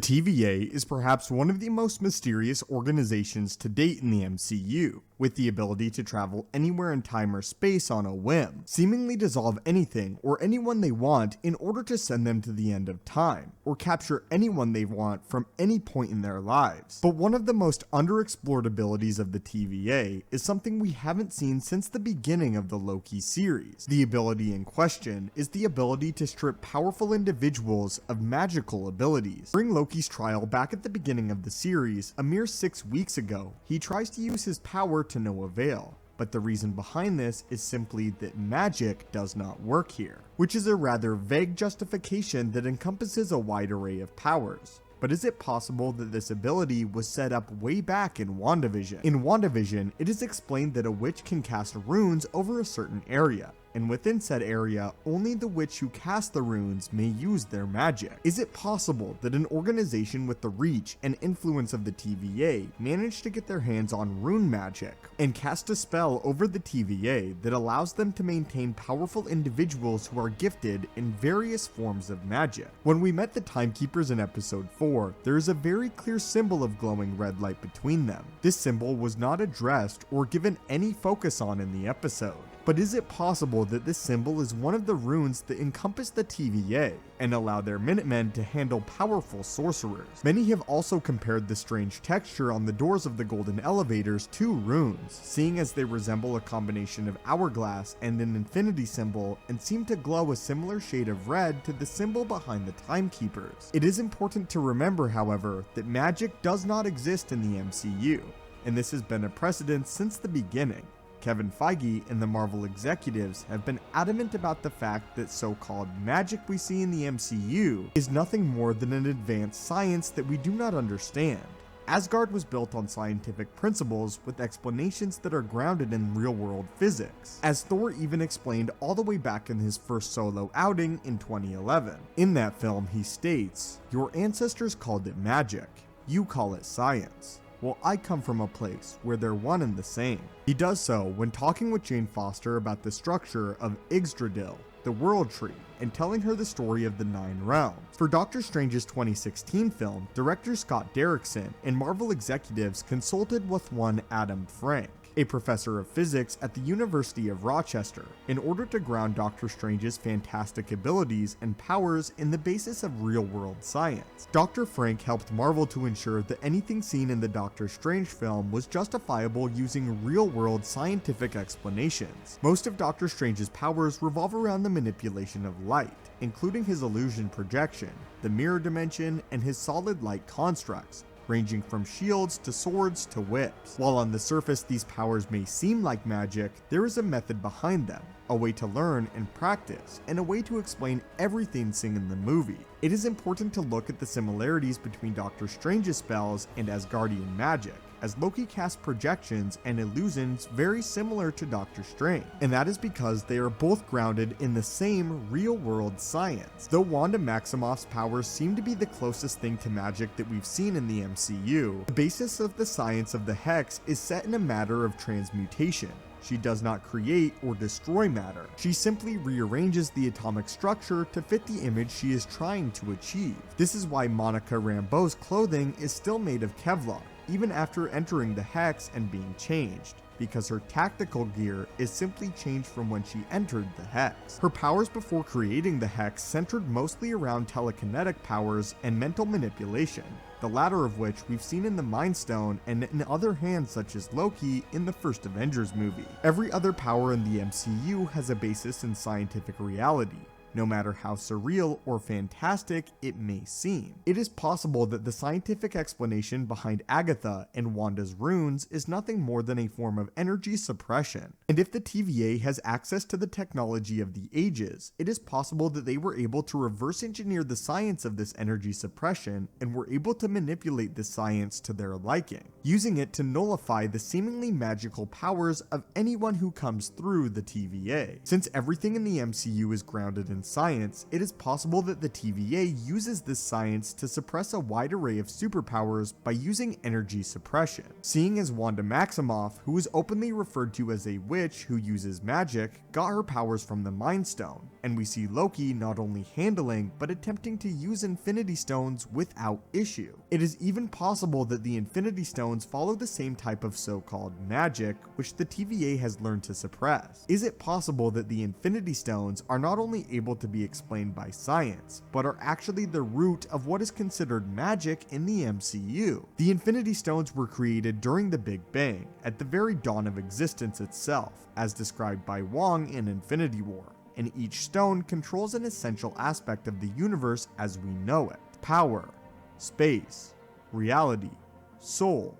TVA is perhaps one of the most mysterious organizations to date in the MCU, with the ability to travel anywhere in time or space on a whim, seemingly dissolve anything or anyone they want in order to send them to the end of time, or capture anyone they want from any point in their lives. But one of the most underexplored abilities of the TVA is something we haven't seen since the beginning of the Loki series. The ability in question is the ability to strip powerful individuals of magical abilities. During Loki's trial back at the beginning of the series, a mere 6 weeks ago, he tries to use his power to no avail. But the reason behind this is simply that magic does not work here, which is a rather vague justification that encompasses a wide array of powers. But is it possible that this ability was set up way back in WandaVision? In WandaVision, it is explained that a witch can cast runes over a certain area, and within said area, only the witch who casts the runes may use their magic. Is it possible that an organization with the reach and influence of the TVA managed to get their hands on rune magic and cast a spell over the TVA that allows them to maintain powerful individuals who are gifted in various forms of magic? When we met the Timekeepers in episode 4, there is a very clear symbol of glowing red light between them. This symbol was not addressed or given any focus on in the episode. But is it possible that this symbol is one of the runes that encompass the TVA and allow their Minutemen to handle powerful sorcerers? Many have also compared the strange texture on the doors of the golden elevators to runes, seeing as they resemble a combination of hourglass and an infinity symbol and seem to glow a similar shade of red to the symbol behind the Timekeepers. It is important to remember, however, that magic does not exist in the MCU, and this has been a precedent since the beginning. Kevin Feige and the Marvel executives have been adamant about the fact that so-called magic we see in the MCU is nothing more than an advanced science that we do not understand. Asgard was built on scientific principles with explanations that are grounded in real-world physics, as Thor even explained all the way back in his first solo outing in 2011. In that film, he states, "Your ancestors called it magic, you call it science. Well, I come from a place where they're one and the same." He does so when talking with Jane Foster about the structure of Yggdrasil, the World Tree, and telling her the story of the 9 realms. For Doctor Strange's 2016 film, director Scott Derrickson and Marvel executives consulted with one Adam Frank, a professor of physics at the University of Rochester, in order to ground Doctor Strange's fantastic abilities and powers in the basis of real-world science. Dr. Frank helped Marvel to ensure that anything seen in the Doctor Strange film was justifiable using real-world scientific explanations. Most of Doctor Strange's powers revolve around the manipulation of light, including his illusion projection, the mirror dimension, and his solid light constructs, ranging from shields to swords to whips. While on the surface these powers may seem like magic, there is a method behind them, a way to learn and practice, and a way to explain everything seen in the movie. It is important to look at the similarities between Doctor Strange's spells and Asgardian magic, as Loki casts projections and illusions very similar to Doctor Strange, and that is because they are both grounded in the same real-world science. Though Wanda Maximoff's powers seem to be the closest thing to magic that we've seen in the MCU, the basis of the science of the Hex is set in a matter of transmutation. She does not create or destroy matter. She simply rearranges the atomic structure to fit the image she is trying to achieve. This is why Monica Rambeau's clothing is still made of Kevlar, even after entering the Hex and being changed, because her tactical gear is simply changed from when she entered the Hex. Her powers before creating the Hex centered mostly around telekinetic powers and mental manipulation, the latter of which we've seen in the Mind Stone and in other hands such as Loki in the first Avengers movie. Every other power in the MCU has a basis in scientific reality, no matter how surreal or fantastic it may seem. It is possible that the scientific explanation behind Agatha and Wanda's runes is nothing more than a form of energy suppression. And if the TVA has access to the technology of the ages, it is possible that they were able to reverse engineer the science of this energy suppression and were able to manipulate the science to their liking, using it to nullify the seemingly magical powers of anyone who comes through the TVA. Since everything in the MCU is grounded in science, it is possible that the TVA uses this science to suppress a wide array of superpowers by using energy suppression. Seeing as Wanda Maximoff, who is openly referred to as a witch who uses magic, got her powers from the Mind Stone, and we see Loki not only handling, but attempting to use Infinity Stones without issue. It is even possible that the Infinity Stones follow the same type of so-called magic, which the TVA has learned to suppress. Is it possible that the Infinity Stones are not only able to be explained by science, but are actually the root of what is considered magic in the MCU? The Infinity Stones were created during the Big Bang, at the very dawn of existence itself, as described by Wong in Infinity War, and each stone controls an essential aspect of the universe as we know it: power, space, reality, soul,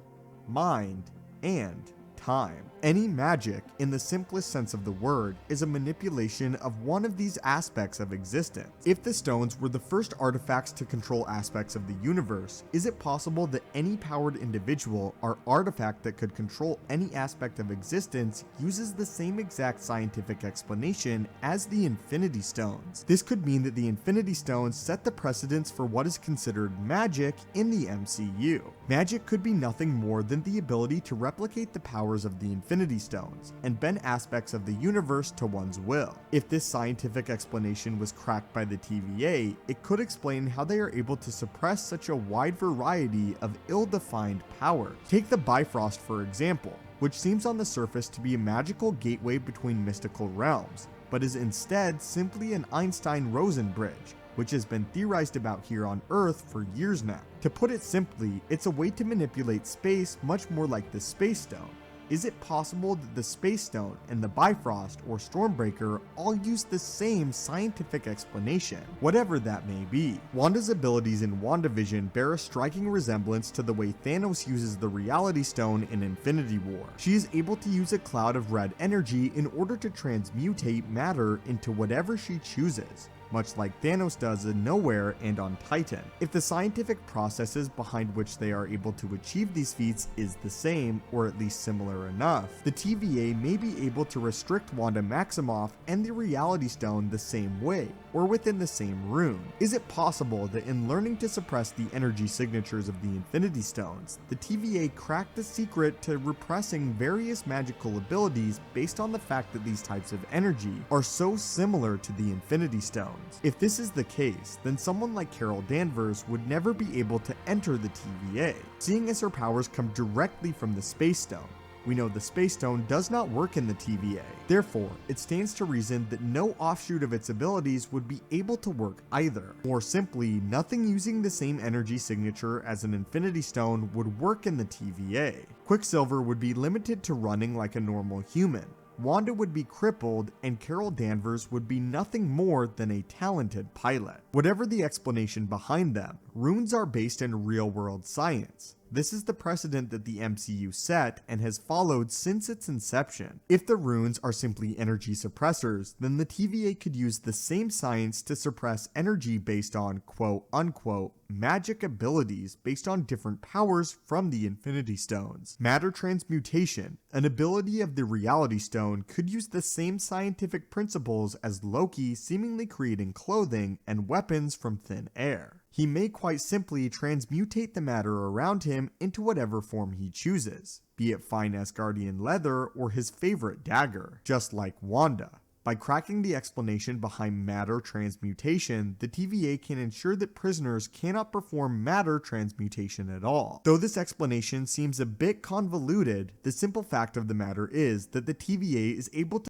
mind, and time. Any magic, in the simplest sense of the word, is a manipulation of one of these aspects of existence. If the stones were the first artifacts to control aspects of the universe, is it possible that any powered individual or artifact that could control any aspect of existence uses the same exact scientific explanation as the Infinity Stones? This could mean that the Infinity Stones set the precedence for what is considered magic in the MCU. Magic could be nothing more than the ability to replicate the powers of the Infinity Stones and bend aspects of the universe to one's will. If this scientific explanation was cracked by the TVA, it could explain how they are able to suppress such a wide variety of ill-defined powers. Take the Bifrost for example, which seems on the surface to be a magical gateway between mystical realms, but is instead simply an Einstein-Rosen bridge, which has been theorized about here on Earth for years now. To put it simply, it's a way to manipulate space much more like the Space Stone. Is it possible that the Space Stone and the Bifrost or Stormbreaker all use the same scientific explanation? Whatever that may be, Wanda's abilities in WandaVision bear a striking resemblance to the way Thanos uses the Reality Stone in Infinity War. She is able to use a cloud of red energy in order to transmutate matter into whatever she chooses, much like Thanos does in Nowhere and on Titan. If the scientific processes behind which they are able to achieve these feats is the same, or at least similar enough, the TVA may be able to restrict Wanda Maximoff and the Reality Stone the same way, or within the same rune. Is it possible that in learning to suppress the energy signatures of the Infinity Stones, the TVA cracked the secret to repressing various magical abilities based on the fact that these types of energy are so similar to the Infinity Stone? If this is the case, then someone like Carol Danvers would never be able to enter the TVA, seeing as her powers come directly from the Space Stone. We know the Space Stone does not work in the TVA. Therefore, it stands to reason that no offshoot of its abilities would be able to work either. More simply, nothing using the same energy signature as an Infinity Stone would work in the TVA. Quicksilver would be limited to running like a normal human. Wanda would be crippled, and Carol Danvers would be nothing more than a talented pilot. Whatever the explanation behind them, runes are based in real-world science. This is the precedent that the MCU set and has followed since its inception. If the runes are simply energy suppressors, then the TVA could use the same science to suppress energy based on quote-unquote magic abilities based on different powers from the Infinity Stones. Matter transmutation, an ability of the Reality Stone, could use the same scientific principles as Loki seemingly creating clothing and weapons from thin air. He may quite simply transmutate the matter around him into whatever form he chooses, be it fine Asgardian leather or his favorite dagger, just like Wanda. By cracking the explanation behind matter transmutation, the TVA can ensure that prisoners cannot perform matter transmutation at all. Though this explanation seems a bit convoluted, the simple fact of the matter is that the TVA is able to